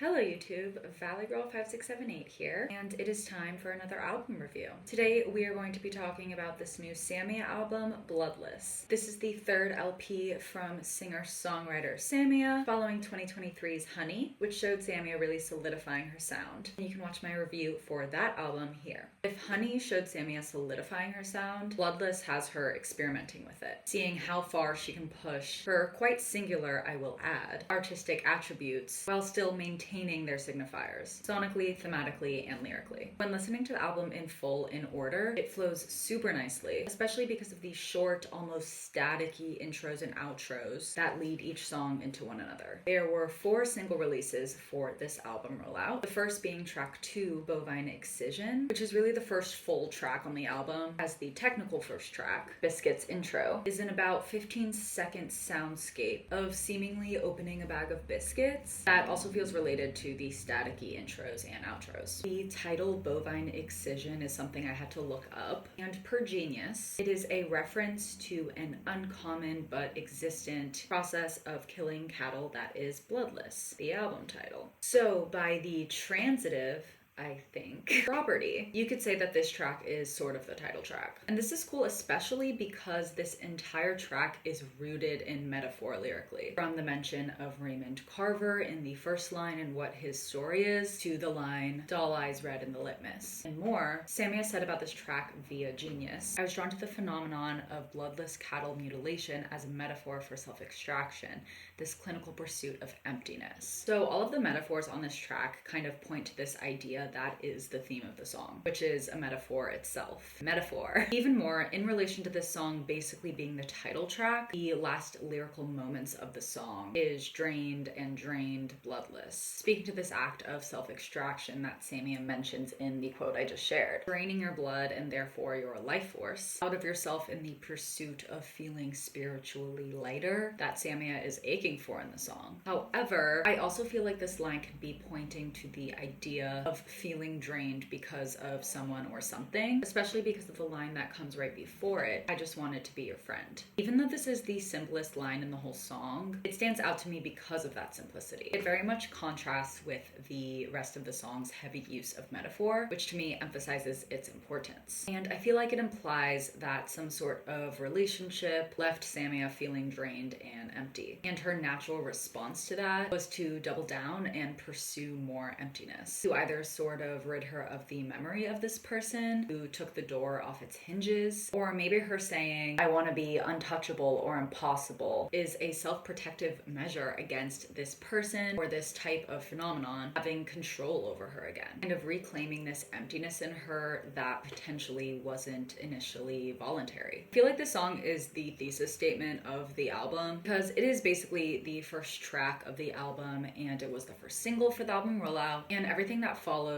Hello YouTube, ValleyGirl5678 here, and it is time for another album review. Today we are going to be talking about this new Samia album, Bloodless. This is the third LP from singer-songwriter Samia, following 2023's Honey, which showed Samia really solidifying her sound. You can watch my review for that album here. If Honey showed Samia solidifying her sound, Bloodless has her experimenting with it, seeing how far she can push her quite singular, I will add, artistic attributes while still maintaining their signifiers, sonically, thematically, and lyrically. When listening to the album in full, in order, it flows super nicely, especially because of these short, almost static-y intros and outros that lead each song into one another. There were 4 single releases for this album rollout, the first being track 2, Bovine Excision, which is really the first full track on the album, as the technical first track, Biscuit's Intro, is an about 15-second soundscape of seemingly opening a bag of biscuits that also feels related to the staticky intros and outros. The title Bovine Excision is something I had to look up, and per Genius, it is a reference to an uncommon but existent process of killing cattle that is bloodless, the album title. So by the transitive, I think, property, you could say that this track is sort of the title track. And this is cool especially because this entire track is rooted in metaphor lyrically. From the mention of Raymond Carver in the first line and what his story is, to the line, doll eyes red in the litmus. And more, Samia said about this track via Genius, I was drawn to the phenomenon of bloodless cattle mutilation as a metaphor for self-extraction, this clinical pursuit of emptiness. So all of the metaphors on this track kind of point to this idea that is the theme of the song, which is a metaphor itself. Metaphor. Even more, in relation to this song basically being the title track, the last lyrical moments of the song is drained and drained bloodless, speaking to this act of self-extraction that Samia mentions in the quote I just shared. Draining your blood and therefore your life force out of yourself in the pursuit of feeling spiritually lighter that Samia is aching for in the song. However, I also feel like this line could be pointing to the idea of feeling drained because of someone or something, especially because of the line that comes right before it, I just wanted to be your friend. Even though this is the simplest line in the whole song, it stands out to me because of that simplicity. It very much contrasts with the rest of the song's heavy use of metaphor, which to me emphasizes its importance. And I feel like it implies that some sort of relationship left Samia feeling drained and empty. And her natural response to that was to double down and pursue more emptiness, to either sort of rid her of the memory of this person who took the door off its hinges, or maybe her saying, I want to be untouchable or impossible, is a self-protective measure against this person or this type of phenomenon having control over her again, kind of reclaiming this emptiness in her that potentially wasn't initially voluntary. I feel like this song is the thesis statement of the album because it is basically the first track of the album and it was the first single for the album rollout, and everything that followed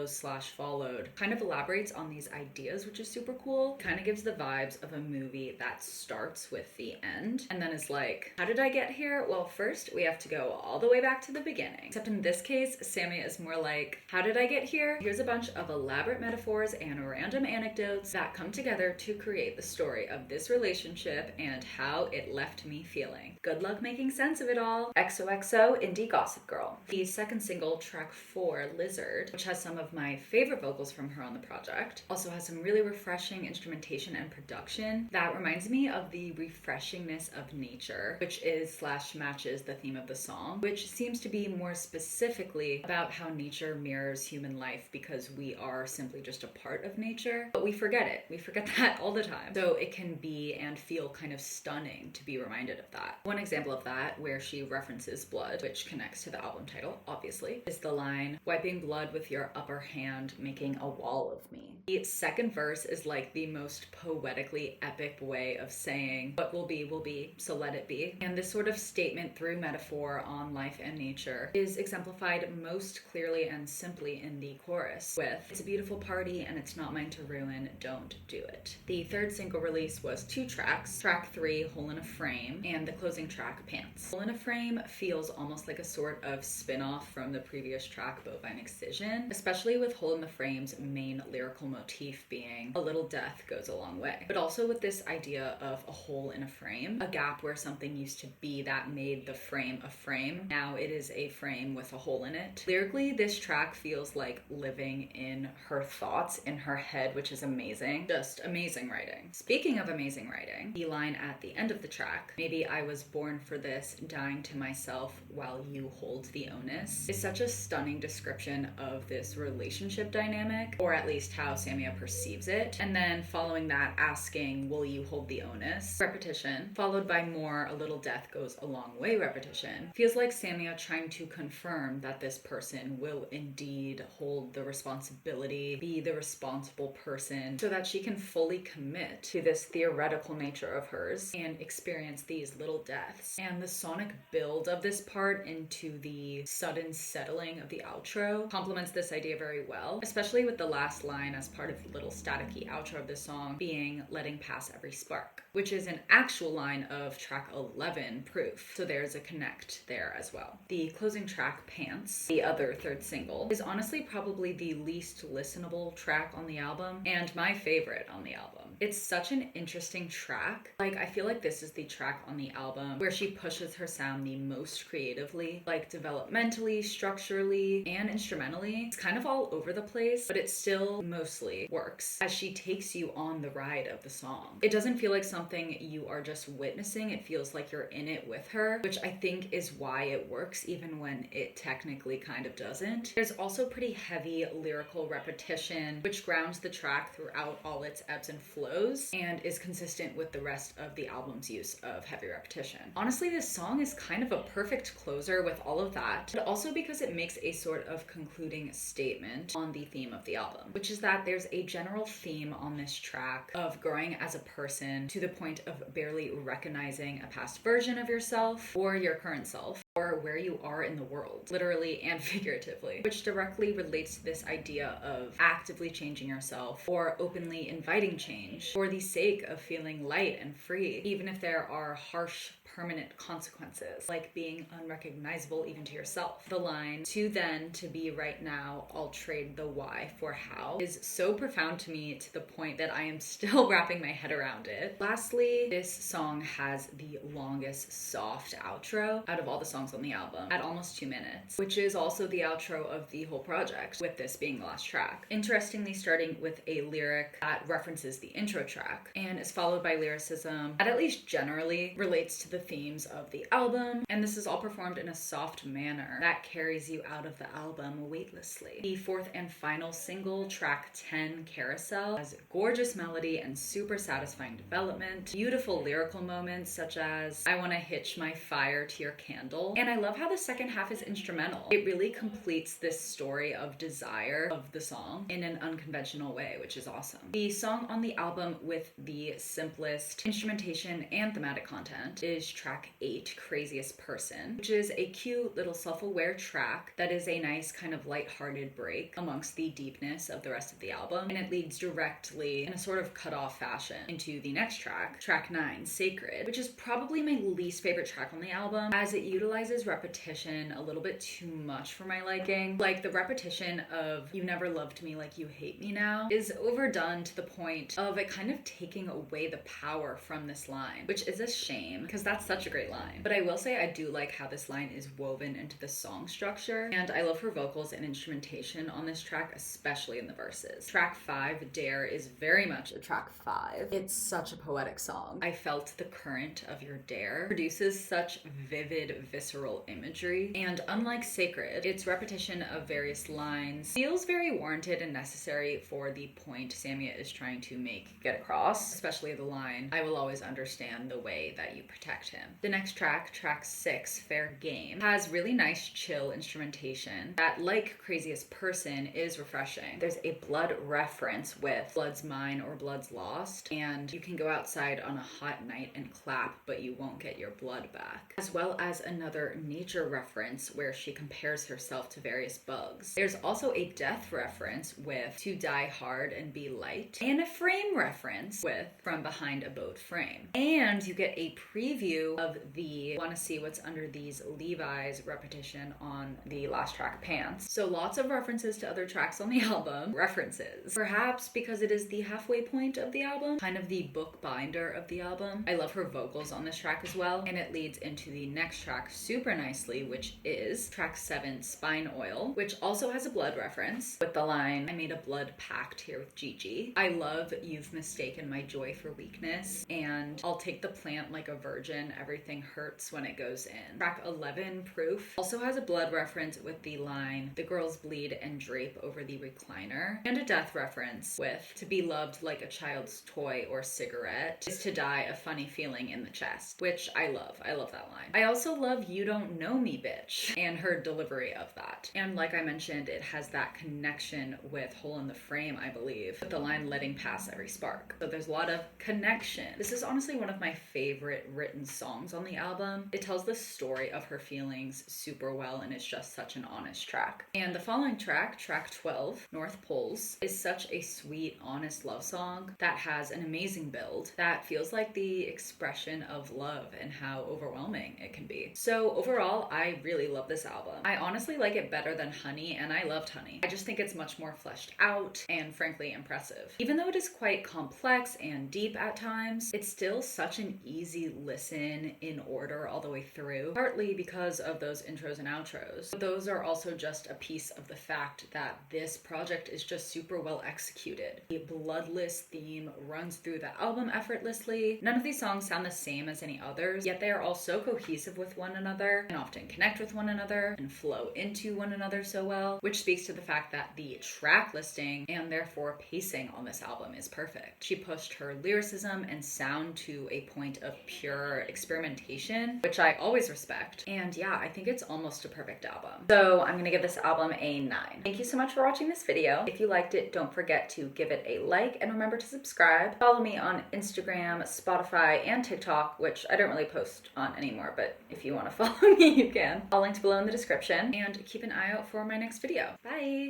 kind of elaborates on these ideas, which is super cool. Kind of gives the vibes of a movie that starts with the end and then is like, how did I get here? Well, first we have to go all the way back to the beginning. Except in this case, Samia is more like, how did I get here? Here's a bunch of elaborate metaphors and random anecdotes that come together to create the story of this relationship and how it left me feeling. Good luck making sense of it all. XOXO Indie Gossip Girl. The second single, track 4, Lizard, which has some of my favorite vocals from her on the project, also has some really refreshing instrumentation and production that reminds me of the refreshingness of nature, which is / matches the theme of the song, which seems to be more specifically about how nature mirrors human life because we are simply just a part of nature, but we forget it. We forget that all the time. So it can be and feel kind of stunning to be reminded of that. One example of that, where she references blood, which connects to the album title, obviously, is the line, wiping blood with your upper hand, making a wall of me. The second verse is like the most poetically epic way of saying what will be, so let it be. And this sort of statement through metaphor on life and nature is exemplified most clearly and simply in the chorus with, it's a beautiful party and it's not mine to ruin, don't do it. The third single release was 2 tracks, track 3, Hole in a Frame, and the closing track, Pants. Hole in a Frame feels almost like a sort of spin-off from the previous track, Bovine Excision, especially especially with Hole in the Frame's main lyrical motif being a little death goes a long way. But also with this idea of a hole in a frame, a gap where something used to be that made the frame a frame. Now it is a frame with a hole in it. Lyrically, this track feels like living in her thoughts in her head, which is amazing. Just amazing writing. Speaking of amazing writing, the line at the end of the track, maybe I was born for this, dying to myself while you hold the onus, is such a stunning description of this relationship dynamic, or at least how Samia perceives it. And then following that, asking, will you hold the onus? Repetition, followed by more, a little death goes a long way repetition, feels like Samia trying to confirm that this person will indeed hold the responsibility, be the responsible person, so that she can fully commit to this theoretical nature of hers and experience these little deaths. And the sonic build of this part into the sudden settling of the outro complements this idea very well, especially with the last line as part of the little staticky outro of the song being letting pass every spark, which is an actual line of track 11, Proof. So there's a connect there as well. The closing track, Pants, the other third single, is honestly probably the least listenable track on the album and my favorite on the album. It's such an interesting track. Like, I feel like this is the track on the album where she pushes her sound the most creatively, like developmentally, structurally, and instrumentally. It's kind of all over the place, but it still mostly works as she takes you on the ride of the song. It doesn't feel like something you are just witnessing. It feels like you're in it with her, which I think is why it works even when it technically kind of doesn't. There's also pretty heavy lyrical repetition, which grounds the track throughout all its ebbs and flows and is consistent with the rest of the album's use of heavy repetition. Honestly, this song is kind of a perfect closer with all of that, but also because it makes a sort of concluding statement on the theme of the album, which is that there's a general theme on this track of growing as a person to the point of barely recognizing a past version of yourself or your current self, or where you are in the world, literally and figuratively, which directly relates to this idea of actively changing yourself or openly inviting change for the sake of feeling light and free, even if there are harsh, permanent consequences, like being unrecognizable even to yourself. The line, to then, to be right now, I'll trade the why for how, is so profound to me to the point that I am still wrapping my head around it. Lastly, this song has the longest soft outro out of all the songs on the album, at almost 2 minutes, which is also the outro of the whole project, with this being the last track. Interestingly, starting with a lyric that references the intro track and is followed by lyricism that at least generally relates to the themes of the album, and this is all performed in a soft manner that carries you out of the album weightlessly. The fourth and final single, track 10, Carousel, has gorgeous melody and super satisfying development, beautiful lyrical moments such as I wanna hitch my fire to your candle, and I love how the second half is instrumental. It really completes this story of desire of the song in an unconventional way, which is awesome. The song on the album with the simplest instrumentation and thematic content is track 8, Craziest Person, which is a cute little self-aware track that is a nice kind of lighthearted break amongst the deepness of the rest of the album, and it leads directly in a sort of cut-off fashion into the next track, track 9, Sacred, which is probably my least favorite track on the album as it utilizes repetition a little bit too much for my liking. Like, the repetition of you never loved me like you hate me now is overdone to the point of it kind of taking away the power from this line, which is a shame because that's such a great line. But I will say I do like how this line is woven into the song structure, and I love her vocals and instrumentation on this track, especially in the verses. Track 5, Dare, is very much a track 5. It's such a poetic song. I felt the current of your dare produces such vivid, visceral imagery, and unlike Sacred, its repetition of various lines feels very warranted and necessary for the point Samia is trying to get across, especially the line, I will always understand the way that you protect him. The next track, track 6, Fair Game, has really nice chill instrumentation that, like Craziest Person, is refreshing. There's a blood reference with Blood's Mine or Blood's Lost, and you can go outside on a hot night and clap, but you won't get your blood back, as well as another nature reference where she compares herself to various bugs. There's also a death reference with To Die Hard and Be Light, and a frame reference with From Behind a Bowed Frame. And you get a preview of the Wanna See What's Under These Levi's repetition on the last track, Pants. So lots of references to other tracks on the album. References. Perhaps because it is the halfway point of the album, kind of the bookbinder of the album. I love her vocals on this track as well, and it leads into the next track super nicely, which is track 7, Spine Oil, which also has a blood reference with the line, I made a blood pact here with Gigi. I love You've Mistaken My Joy for Weakness, and I'll take the plant like a virgin, everything hurts when it goes in. Track 11, Proof, also has a blood reference with the line, the girls bleed and drape over the recliner, and a death reference with to be loved like a child's toy or cigarette is to die a funny feeling in the chest, which I love. I love that line. I also love You Don't Know Me Bitch and her delivery of that. And like I mentioned, it has that connection with Hole in the Frame, I believe, with the line letting pass every spark. So there's a lot of connection. This is honestly one of my favorite written songs on the album. It tells the story of her feelings super well, and it's just such an honest track. And the following track, track 12, North Poles, is such a sweet, honest love song that has an amazing build that feels like the expression of love and how overwhelming it can be. So overall, I really love this album. I honestly like it better than Honey, and I loved Honey. I just think it's much more fleshed out and frankly impressive. Even though it is quite complex and deep at times, it's still such an easy listen in order all the way through, partly because of those intros and outros. But those are also just a piece of the fact that this project is just super well executed. The bloodless theme runs through the album effortlessly. None of these songs sound the same as any others, yet they are all so cohesive with one another and often connect with one another and flow into one another so well, which speaks to the fact that the track listing and therefore pacing on this album is perfect. She pushed her lyricism and sound to a point of pure experimentation, which I always respect. And yeah, I think it's almost a perfect album. So I'm gonna give this album a 9. Thank you so much for watching this video. If you liked it, don't forget to give it a like and remember to subscribe. Follow me on Instagram, Spotify, and TikTok, which I don't really post on anymore, but if you want to follow me, you can. All linked below in the description, and keep an eye out for my next video. Bye!